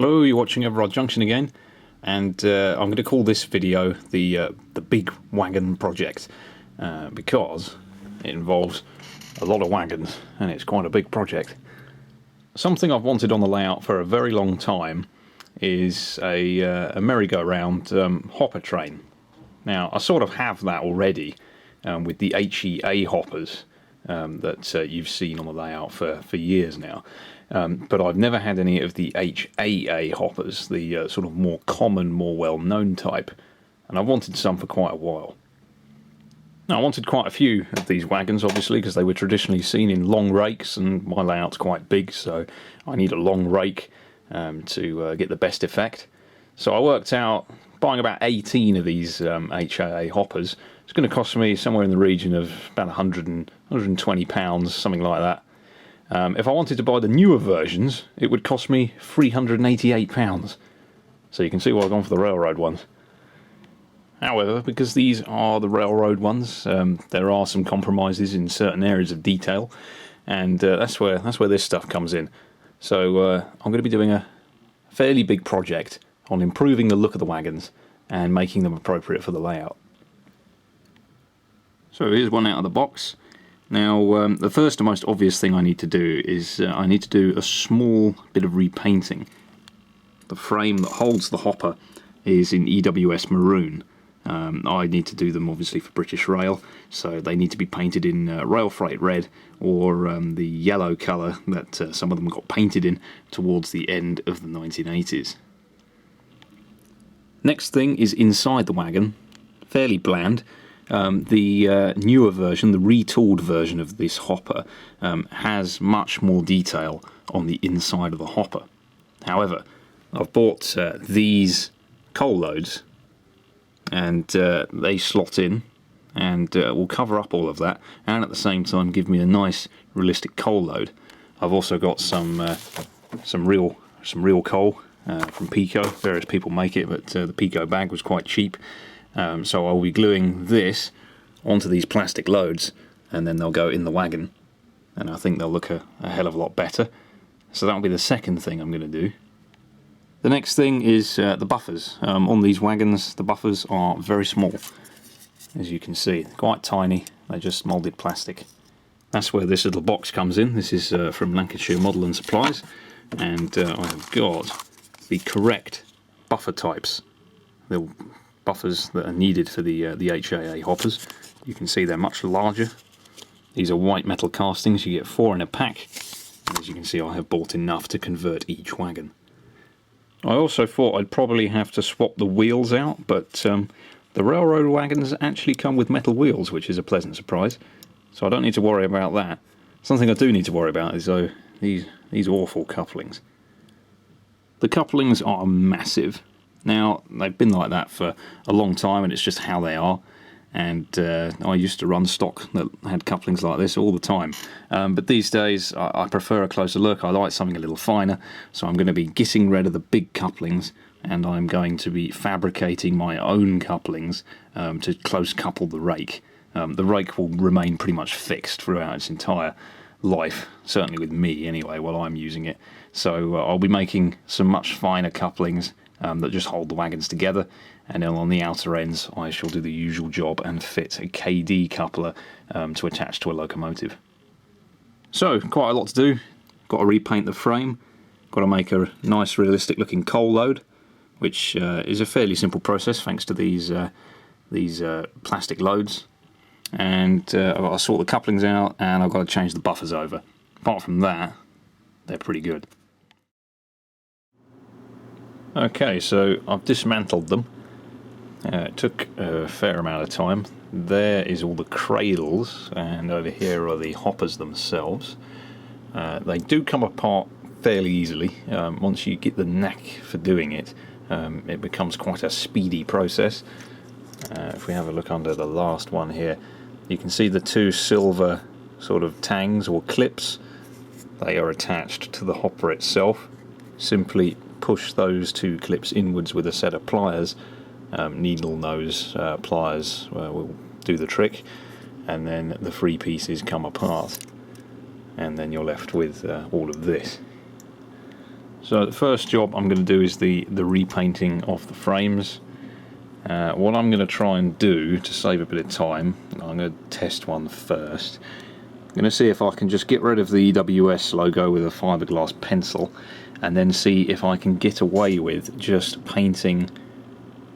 Hello, you're watching Everard Junction again, and I'm going to call this video the Big Wagon Project because it involves a lot of wagons and it's quite a big project. Something I've wanted on the layout for a very long time is a merry-go-round hopper train. Now, I sort of have that already with the HEA hoppers that you've seen on the layout for years now. But I've never had any of the HAA hoppers, the sort of more common, more well-known type, and I've wanted some for quite a while. Now, I wanted quite a few of these wagons, obviously, because they were traditionally seen in long rakes, and my layout's quite big, so I need a long rake to get the best effect. So I worked out buying about 18 of these HAA hoppers. It's going to cost me somewhere in the region of about £120, something like that. If I wanted to buy the newer versions, it would cost me £388. So you can see why I've gone for the railroad ones. However, because these are the railroad ones, there are some compromises in certain areas of detail, and that's where this stuff comes in. So I'm going to be doing a fairly big project on improving the look of the wagons and making them appropriate for the layout. So here's one out of the box. Now, the first and most obvious thing I need to do is I need to do a small bit of repainting. The frame that holds the hopper is in EWS maroon. I need to do them obviously for British Rail, so they need to be painted in rail freight red or the yellow colour that some of them got painted in towards the end of the 1980s. Next thing is inside the wagon, fairly bland. The newer version, the retooled version of this hopper, has much more detail on the inside of the hopper. However, I've bought these coal loads, and they slot in and will cover up all of that, and at the same time give me a nice realistic coal load. I've also got some real coal from Pico. Various people make it, but the Pico bag was quite cheap. So I'll be gluing this onto these plastic loads, and then they'll go in the wagon, and I think they'll look a hell of a lot better. So that'll be the second thing I'm going to do. The next thing is the buffers. On these wagons, the buffers are very small, as you can see, quite tiny. They're just moulded plastic. That's where this little box comes in. This is from Lancashire Model and Supplies, and I have got the correct buffer types. The buffers that are needed for the HAA hoppers. You can see they're much larger. These are white metal castings. You get 4 in a pack, and as you can see, I have bought enough to convert each wagon. I also thought I'd probably have to swap the wheels out, but the railroad wagons actually come with metal wheels, which is a pleasant surprise, so I don't need to worry about that. Something I do need to worry about is these awful couplings. The couplings are massive. Now, they've been like that for a long time, and it's just how they are. And I used to run stock that had couplings like this all the time. But these days, I prefer a closer look. I like something a little finer. So I'm going to be getting rid of the big couplings, and I'm going to be fabricating my own couplings to close couple the rake. The rake will remain pretty much fixed throughout its entire life, certainly with me anyway, while I'm using it. So I'll be making some much finer couplings that just hold the wagons together, and then on the outer ends I shall do the usual job and fit a KD coupler to attach to a locomotive. So, quite a lot to do. Got to repaint the frame, got to make a nice realistic looking coal load, which is a fairly simple process thanks to these plastic loads, and I've got to sort the couplings out, and I've got to change the buffers over. Apart from that, they're pretty good. Okay, so I've dismantled them. It took a fair amount of time. There is all the cradles, and over here are the hoppers themselves. They do come apart fairly easily. Once you get the knack for doing it, it becomes quite a speedy process. If we have a look under the last one here, you can see the 2 silver sort of tangs or clips. They are attached to the hopper itself. Simply push those 2 clips inwards with a set of pliers. Needle nose pliers will do the trick, and then the 3 pieces come apart, and then you're left with all of this. So the first job I'm going to do is the repainting of the frames. What I'm going to try and do to save a bit of time, I'm going to test one first. I'm going to see if I can just get rid of the EWS logo with a fiberglass pencil, and then see if I can get away with just painting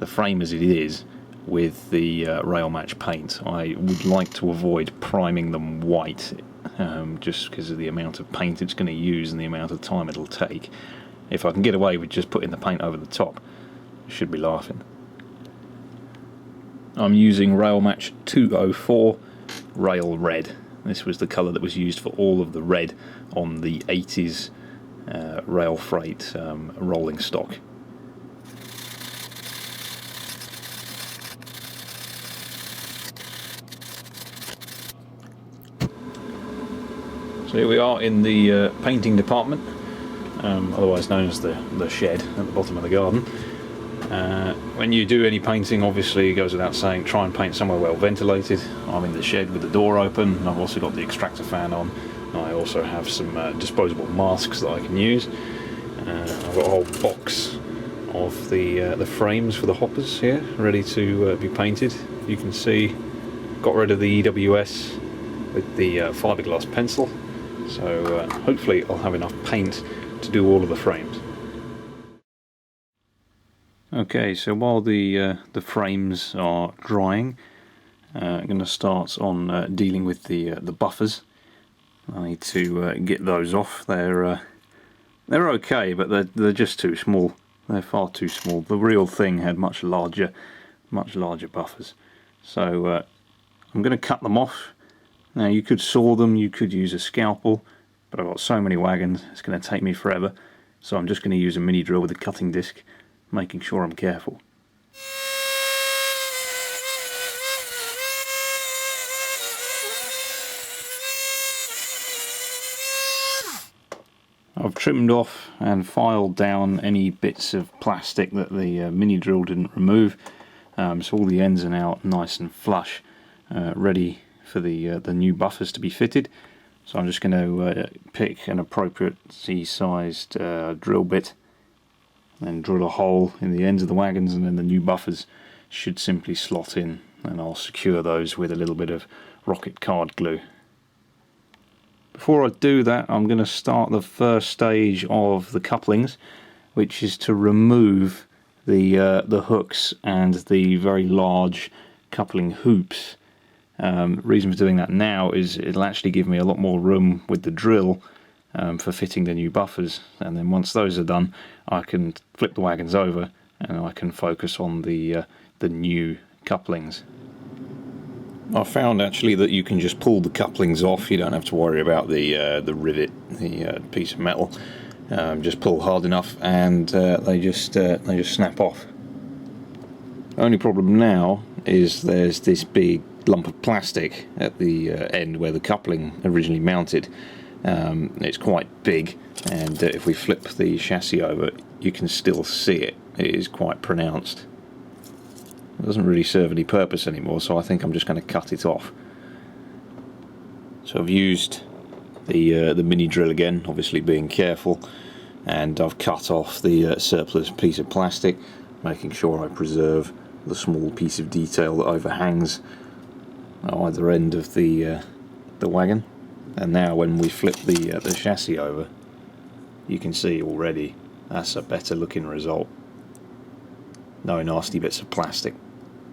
the frame as it is with the rail match paint. I would like to avoid priming them white, just because of the amount of paint it's going to use and the amount of time it'll take. If I can get away with just putting the paint over the top, I should be laughing. I'm using Rail Match 204 Rail Red. This was the colour that was used for all of the red on the 80s rail freight rolling stock. So here we are in the painting department, otherwise known as the shed at the bottom of the garden. When you do any painting, obviously it goes without saying, try and paint somewhere well ventilated. I'm in the shed with the door open, and I've also got the extractor fan on. I also have some disposable masks that I can use. I've got a whole box of the frames for the hoppers here, ready to be painted. You can see, got rid of the EWS with the fiberglass pencil, so hopefully I'll have enough paint to do all of the frames. Okay, so while the frames are drying, I'm going to start on dealing with the buffers. I need to get those off. They're okay, but they're just too small. They're far too small. The real thing had much larger buffers. So I'm going to cut them off. Now you could saw them, you could use a scalpel, but I've got so many wagons it's going to take me forever. So I'm just going to use a mini drill with a cutting disc, making sure I'm careful. I've trimmed off and filed down any bits of plastic that the mini drill didn't remove, so all the ends are now nice and flush, ready for the new buffers to be fitted. So I'm just going to pick an appropriate C-sized drill bit, then drill a hole in the ends of the wagons, and then the new buffers should simply slot in, and I'll secure those with a little bit of rocket card glue. Before I do that, I'm going to start the first stage of the couplings, which is to remove the hooks and the very large coupling hoops. Reason for doing that now is it'll actually give me a lot more room with the drill for fitting the new buffers, and then once those are done I can flip the wagons over and I can focus on the new couplings. I found actually that you can just pull the couplings off. You don't have to worry about the rivet, the piece of metal. Just pull hard enough and they just snap off. The only problem now is there's this big lump of plastic at the end where the coupling originally mounted. It's quite big, and if we flip the chassis over you can still see it. It is quite pronounced. It doesn't really serve any purpose anymore, so I think I'm just going to cut it off. So I've used the mini drill again, obviously being careful, and I've cut off the surplus piece of plastic, making sure I preserve the small piece of detail that overhangs either end of the wagon. And now when we flip the chassis over, you can see already that's a better looking result. No nasty bits of plastic.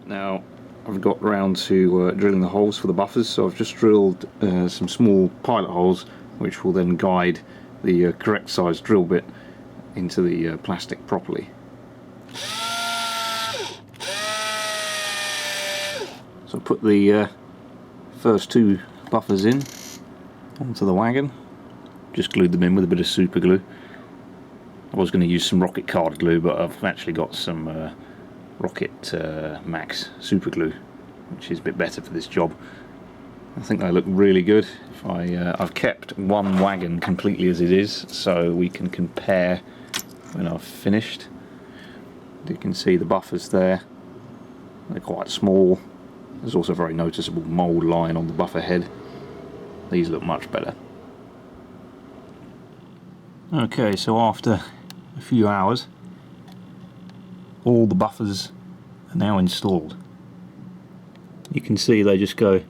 Now I've got round to drilling the holes for the buffers, so I've just drilled some small pilot holes which will then guide the correct size drill bit into the plastic properly. So I put the first two buffers in onto the wagon, just glued them in with a bit of super glue. I was going to use some rocket card glue, but I've actually got some Rocket Max super glue, which is a bit better for this job. I think they look really good. I've kept one wagon completely as it is, so we can compare when I've finished. You can see the buffers there, they're quite small. There's also a very noticeable mould line on the buffer head. These look much better. Okay, so after a few hours, all the buffers are now installed. You can see they just go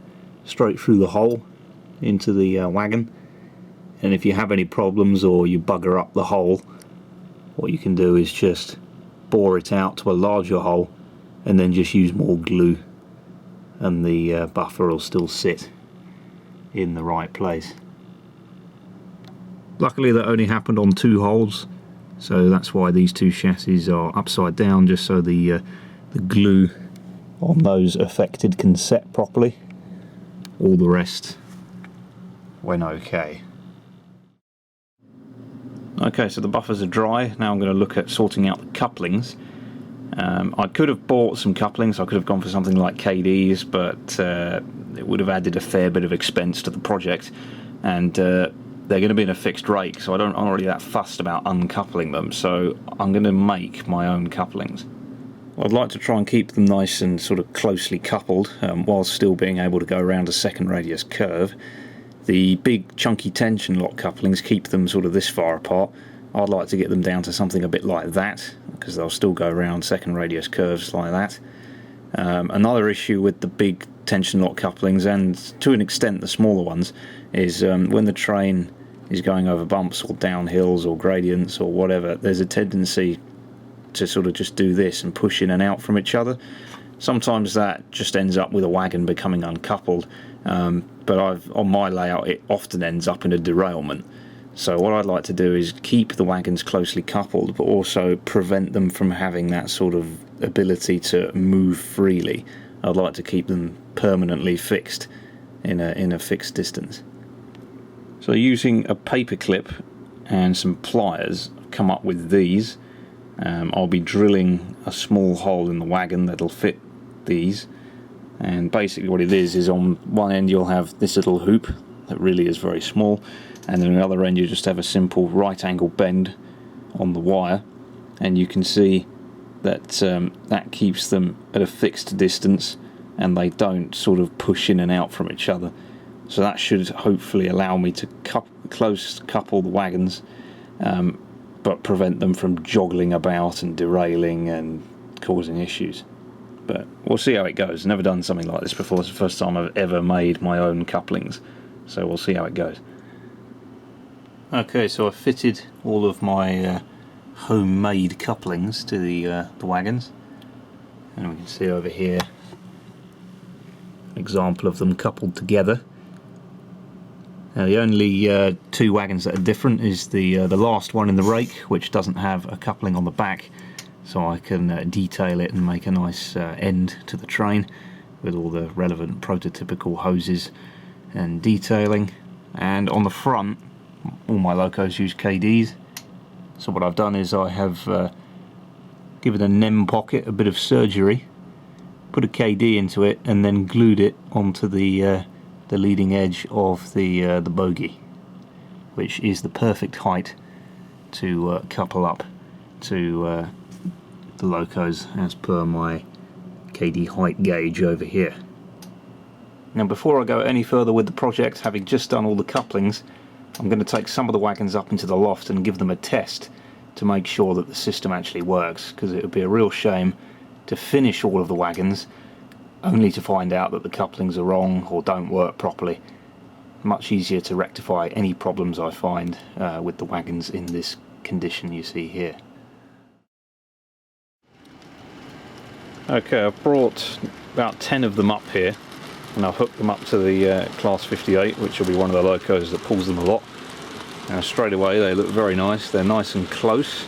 straight through the hole into the wagon, and if you have any problems or you bugger up the hole, what you can do is just bore it out to a larger hole and then just use more glue, and the buffer will still sit in the right place. Luckily that only happened on 2 holes, so that's why these 2 chassis are upside down, just so the glue on those affected can set properly. All the rest went okay. Okay, so the buffers are dry. Now I'm going to look at sorting out the couplings. I could have bought some couplings. I could have gone for something like KDs, but it would have added a fair bit of expense to the project, and they're going to be in a fixed rake, so I'm not really that fussed about uncoupling them, so I'm going to make my own couplings. I'd like to try and keep them nice and sort of closely coupled, while still being able to go around a second radius curve. The big chunky tension lock couplings keep them sort of this far apart. I'd like to get them down to something a bit like that, because they'll still go around second radius curves like that. Another issue with the big tension lock couplings, and to an extent the smaller ones, is when the train is going over bumps or down hills or gradients or whatever, there's a tendency to sort of just do this and push in and out from each other. Sometimes that just ends up with a wagon becoming uncoupled, but on my layout it often ends up in a derailment. So what I'd like to do is keep the wagons closely coupled, but also prevent them from having that sort of ability to move freely. I'd like to keep them permanently fixed in a fixed distance. So using a paper clip and some pliers, I've come up with these. I'll be drilling a small hole in the wagon that'll fit these, and basically what it is on one end you'll have this little hoop that really is very small, and then on the other end you just have a simple right angle bend on the wire, and you can see that that keeps them at a fixed distance and they don't sort of push in and out from each other. So that should hopefully allow me to close couple the wagons, but prevent them from joggling about and derailing and causing issues. But we'll see how it goes. Never done something like this before. It's the first time I've ever made my own couplings, so we'll see how it goes. Okay, so I've fitted all of my homemade couplings to the wagons, and we can see over here an example of them coupled together. Now the only 2 wagons that are different is the last one in the rake, which doesn't have a coupling on the back, so I can detail it and make a nice end to the train with all the relevant prototypical hoses and detailing. And on the front, all my locos use KDs, so what I've done is I have given a NEM pocket a bit of surgery, put a KD into it, and then glued it onto the leading edge of the bogie, which is the perfect height to couple up to the locos as per my KD height gauge over here. Now before I go any further with the project, having just done all the couplings, I'm going to take some of the wagons up into the loft and give them a test to make sure that the system actually works, because it would be a real shame to finish all of the wagons only to find out that the couplings are wrong or don't work properly. Much easier to rectify any problems I find with the wagons in this condition you see here. Okay, I've brought about 10 of them up here, and I've hooked them up to the Class 58, which will be one of the locos that pulls them a lot. Now straight away they look very nice, they're nice and close.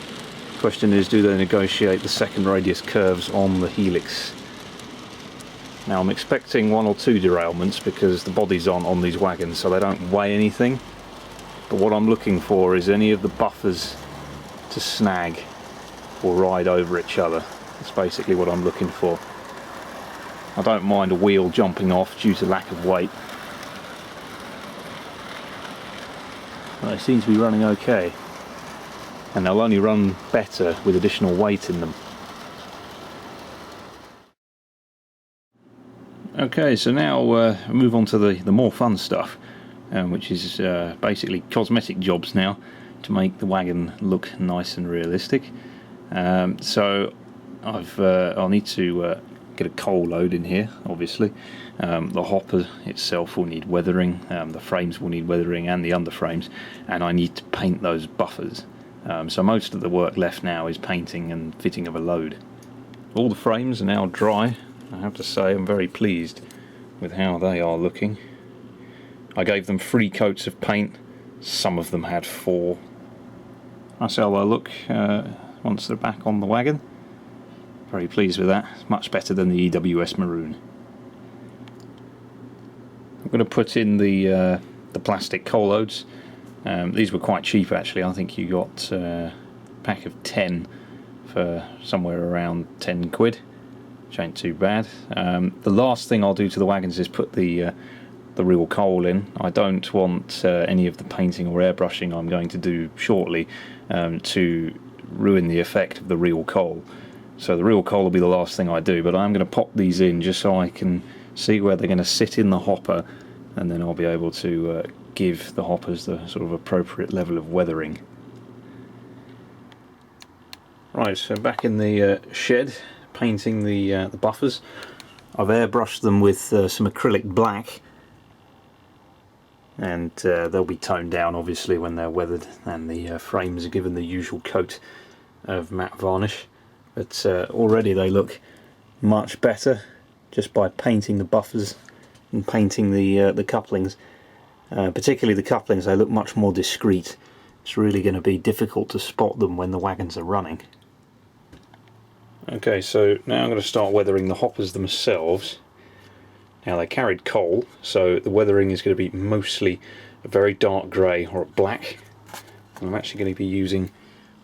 Question is, do they negotiate the second radius curves on the helix? Now I'm expecting 1 or 2 derailments because the body's on these wagons, so they don't weigh anything. But what I'm looking for is any of the buffers to snag or ride over each other. That's basically what I'm looking for. I don't mind a wheel jumping off due to lack of weight. But they seem to be running okay. And they'll only run better with additional weight in them. Okay, so now move on to the more fun stuff, which is basically cosmetic jobs now. to make the wagon look nice and realistic. So I'll need to get a coal load in here, obviously. The hopper itself will need weathering, the frames will need weathering, and the underframes, and I need to paint those buffers. So most of the work left now is painting and fitting of a load. All the frames are now dry. I have to say I'm very pleased with how they are looking. I gave them 3 coats of paint, some of them had 4. That's how they'll look once they're back on the wagon. Very pleased with that. It's much better than the EWS maroon. I'm going to put in the plastic coal loads. These were quite cheap actually. I think you got a pack of 10 for somewhere around 10 quid, which ain't too bad. The last thing I'll do to the wagons is put the real coal in. I don't want any of the painting or airbrushing I'm going to do shortly to ruin the effect of the real coal. So the real coal will be the last thing I do, but I'm going to pop these in just so I can see where they're going to sit in the hopper, and then I'll be able to give the hoppers the sort of appropriate level of weathering. Right, so back in the shed, painting the buffers. I've airbrushed them with some acrylic black, and they'll be toned down obviously when they're weathered, and the frames are given the usual coat of matte varnish. But already they look much better just by painting the buffers and painting the couplings. Particularly the couplings, they look much more discreet. It's really going to be difficult to spot them when the wagons are running. Okay, so now I'm going to start weathering the hoppers themselves. Now they carried coal, so the weathering is going to be mostly a very dark grey or a black. I'm actually going to be using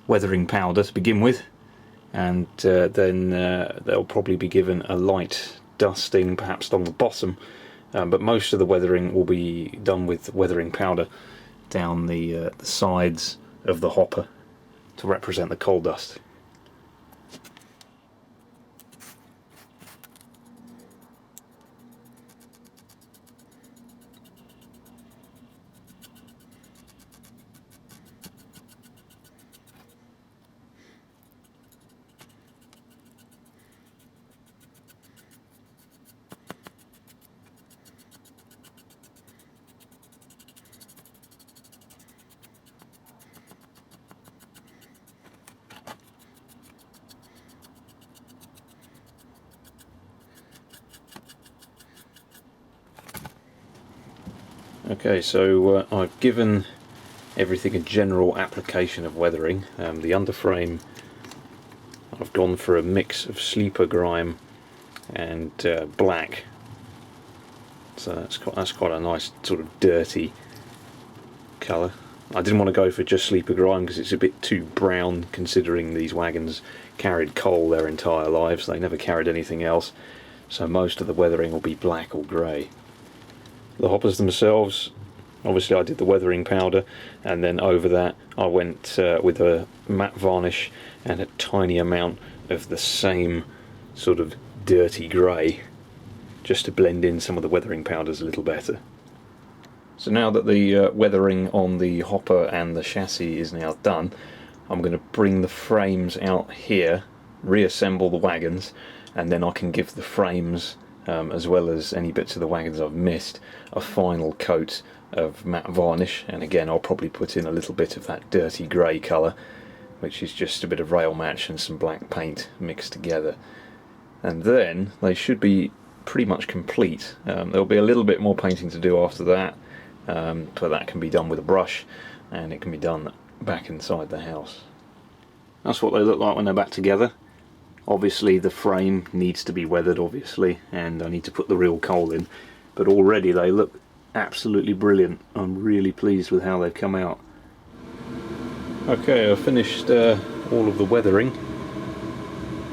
weathering powder to begin with, and then they'll probably be given a light dusting perhaps along the bottom, but most of the weathering will be done with weathering powder down the sides of the hopper to represent the coal dust. Okay, so I've given everything a general application of weathering. The underframe, I've gone for a mix of sleeper grime and black, so that's quite a nice sort of dirty colour. I didn't want to go for just sleeper grime because it's a bit too brown, considering these wagons carried coal their entire lives. They never carried anything else, so most of the weathering will be black or grey. The hoppers themselves, obviously I did the weathering powder, and then over that I went with a matte varnish and a tiny amount of the same sort of dirty grey, just to blend in some of the weathering powders a little better. So now that the weathering on the hopper and the chassis is now done, I'm going to bring the frames out here, reassemble the wagons, and then I can give the frames, as well as any bits of the wagons I've missed, a final coat of matte varnish. And again, I'll probably put in a little bit of that dirty grey colour, which is just a bit of rail match and some black paint mixed together. And then they should be pretty much complete. There'll be a little bit more painting to do after that, but that can be done with a brush, and it can be done back inside the house. That's what they look like when they're back together. Obviously the frame needs to be weathered, obviously, and I need to put the real coal in, but already they look absolutely brilliant. I'm really pleased with how they've come out. Okay, I've finished all of the weathering.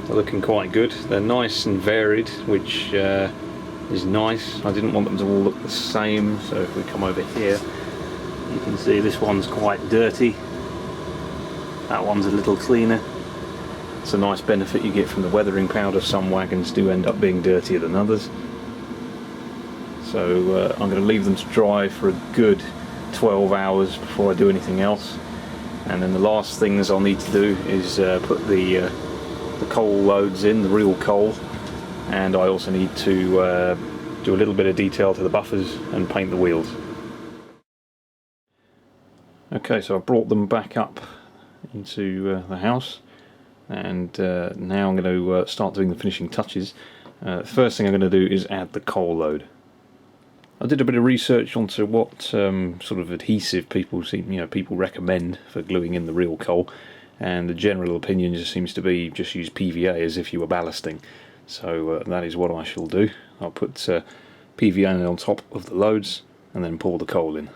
They're looking quite good. They're nice and varied, which is nice. I didn't want them to all look the same, so if we come over here, you can see this one's quite dirty, that one's a little cleaner. It's a nice benefit you get from the weathering powder. Some wagons do end up being dirtier than others. So I'm going to leave them to dry for a good 12 hours before I do anything else. And then the last things I'll need to do is put the coal loads in, the real coal, and I also need to do a little bit of detail to the buffers and paint the wheels. Okay, so I brought them back up into the house, and now I'm going to start doing the finishing touches. First thing I'm going to do is add the coal load. I did a bit of research onto what sort of adhesive people recommend for gluing in the real coal, and the general opinion just seems to be just use PVA as if you were ballasting. So that is what I shall do. I'll put PVA on top of the loads and then pour the coal in.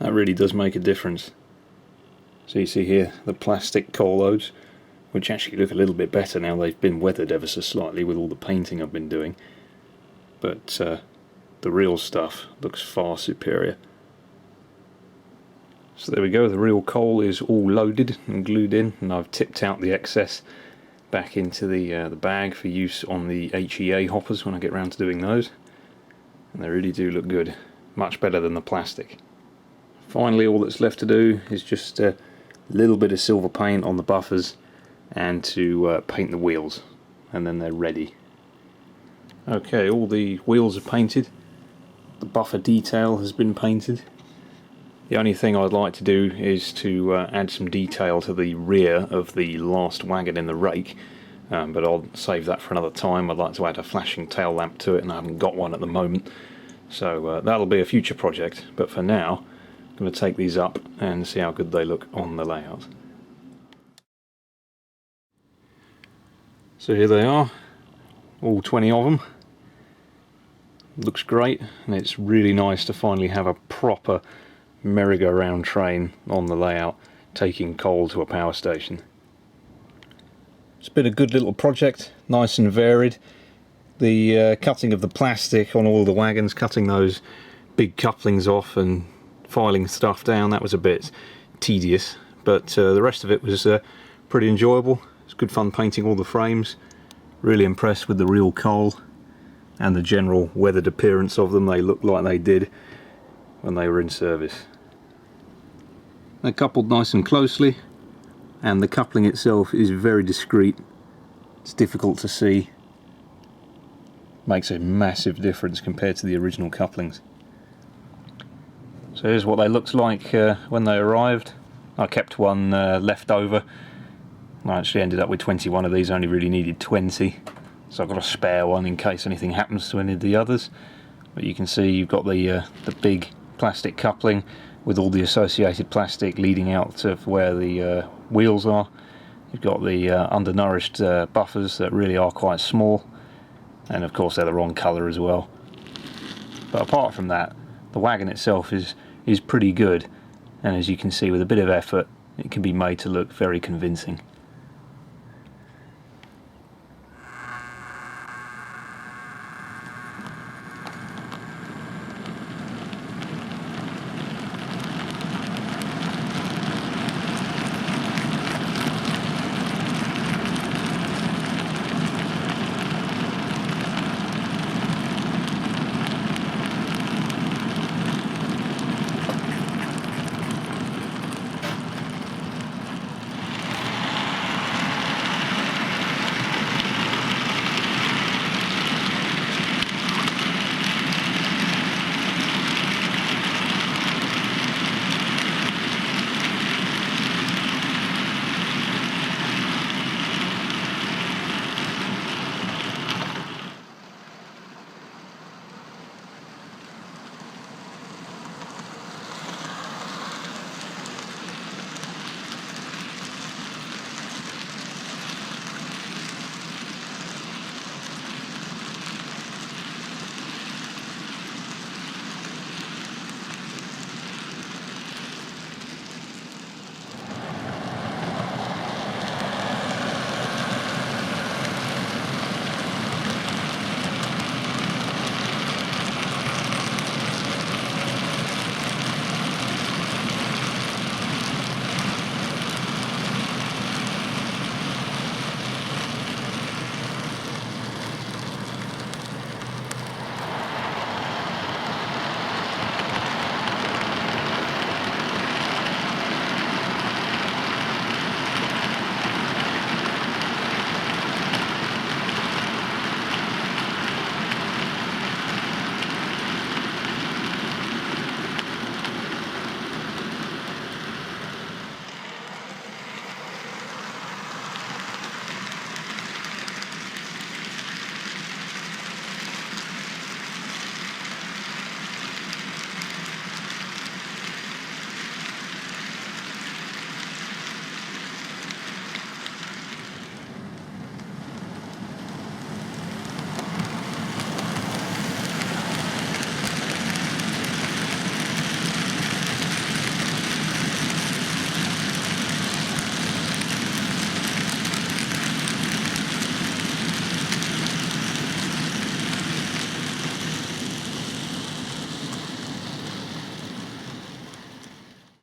That really does make a difference. So you see here the plastic coal loads, which actually look a little bit better now they've been weathered ever so slightly with all the painting I've been doing. But the real stuff looks far superior. So there we go, the real coal is all loaded and glued in, and I've tipped out the excess back into the bag for use on the HEA hoppers when I get round to doing those. And they really do look good, much better than the plastic. Finally, all that's left to do is just a little bit of silver paint on the buffers and to paint the wheels, and then they're ready. Okay, all the wheels are painted, the buffer detail has been painted. The only thing I'd like to do is to add some detail to the rear of the last wagon in the rake, but I'll save that for another time. I'd like to add a flashing tail lamp to it, and I haven't got one at the moment, so that'll be a future project. But for now, I'm going to take these up and see how good they look on the layout. So here they are, all 20 of them. Looks great, and it's really nice to finally have a proper merry-go-round train on the layout, taking coal to a power station. It's been a good little project, nice and varied. The cutting of the plastic on all the wagons, cutting those big couplings off and filing stuff down, that was a bit tedious, but the rest of it was pretty enjoyable. It's good fun painting all the frames. Really impressed with the real coal and the general weathered appearance of them. They look like they did when they were in service. They're coupled nice and closely, and the coupling itself is very discreet. It's difficult to see. Makes a massive difference compared to the original couplings. So here's what they looked like when they arrived. I kept one left over. I actually ended up with 21 of these, I only really needed 20. So I've got a spare one in case anything happens to any of the others. But you can see you've got the big plastic coupling with all the associated plastic leading out to where the wheels are. You've got the undernourished buffers that really are quite small. And of course they're the wrong colour as well. But apart from that, the wagon itself is pretty good, and as you can see, with a bit of effort it can be made to look very convincing.